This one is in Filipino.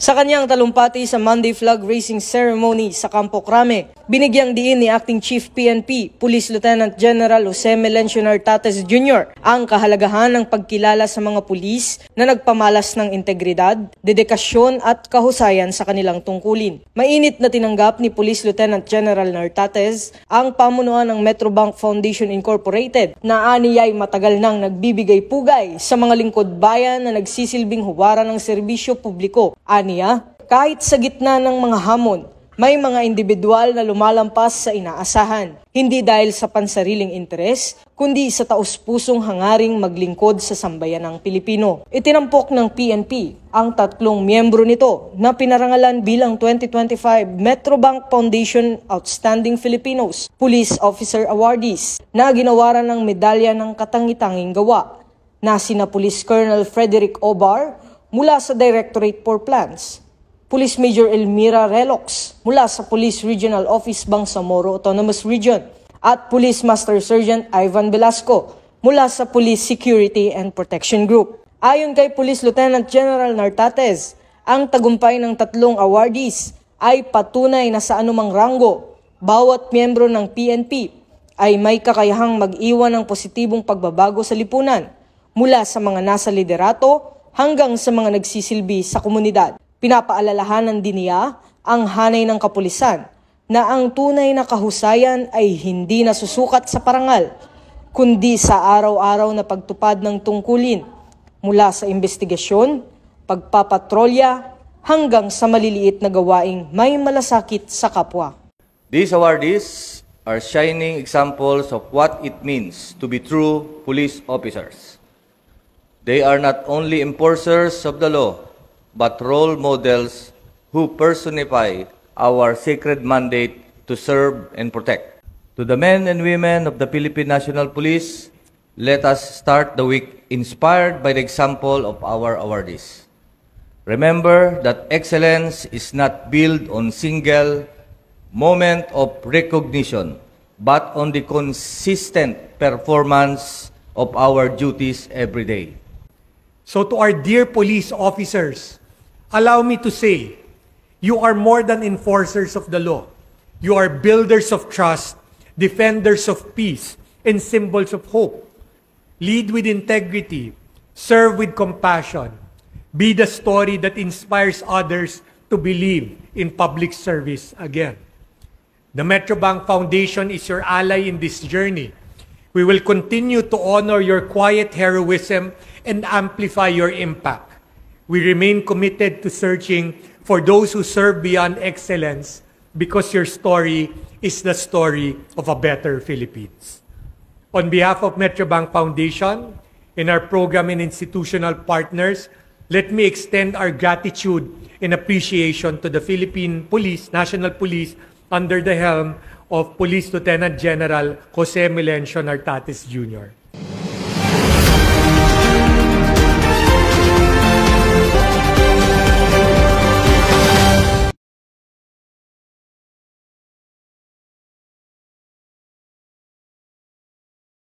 Sa kanyang talumpati sa Monday flag raising ceremony sa Campo Crame, binigyang diin ni Acting Chief PNP, Police Lieutenant General Jose Melencio Nartates Jr. ang kahalagahan ng pagkilala sa mga pulis na nagpamalas ng integridad, dedikasyon at kahusayan sa kanilang tungkulin. Mainit na tinanggap ni Police Lieutenant General Nartates ang pamunuan ng Metrobank Foundation Incorporated na aniyay matagal nang nagbibigay pugay sa mga lingkod bayan na nagsisilbing huwaran ng serbisyo publiko. Aniya, kahit sa gitna ng mga hamon, may mga individual na lumalampas sa inaasahan, hindi dahil sa pansariling interes, kundi sa taus-pusong hangaring maglingkod sa sambayan ng Pilipino. Itinampok ng PNP ang 3 miyembro nito na pinarangalan bilang 2025 Metrobank Foundation Outstanding Filipinos Police Officer Awardees na ginawaran ng medalya ng katangi-tanging gawa na sina Police Colonel Frederick Obar mula sa Directorate for Plans, Police Major Elmira Relox mula sa Police Regional Office Bangsamoro Autonomous Region at Police Master Sergeant Ivan Velasco mula sa Police Security and Protection Group. Ayon kay Police Lieutenant General Nartates, ang tagumpay ng 3 awardees ay patunay na sa anumang ranggo, bawat miyembro ng PNP ay may kakayahang mag-iwan ng positibong pagbabago sa lipunan mula sa mga nasa liderato hanggang sa mga nagsisilbi sa komunidad. Pinapaalalahanan din niya ang hanay ng kapulisan na ang tunay na kahusayan ay hindi nasusukat sa parangal, kundi sa araw-araw na pagtupad ng tungkulin mula sa investigasyon, pagpapatrolya, hanggang sa maliliit na gawaing may malasakit sa kapwa. These awardees are shining examples of what it means to be true police officers. They are not only enforcers of the law, but role models who personify our sacred mandate to serve and protect. To the men and women of the Philippine National Police, let us start the week inspired by the example of our awardees. Remember that excellence is not built on single moment of recognition, but on the consistent performance of our duties every day. So to our dear police officers, allow me to say, you are more than enforcers of the law. You are builders of trust, defenders of peace, and symbols of hope. Lead with integrity, serve with compassion, be the story that inspires others to believe in public service again. The Metrobank Foundation is your ally in this journey. We will continue to honor your quiet heroism and amplify your impact. We remain committed to searching for those who serve beyond excellence because your story is the story of a better Philippines. On behalf of Metrobank Foundation and our program and institutional partners, let me extend our gratitude and appreciation to the Philippine Police, National Police, under the helm of Police Lieutenant General Jose Melencio Nartates Jr.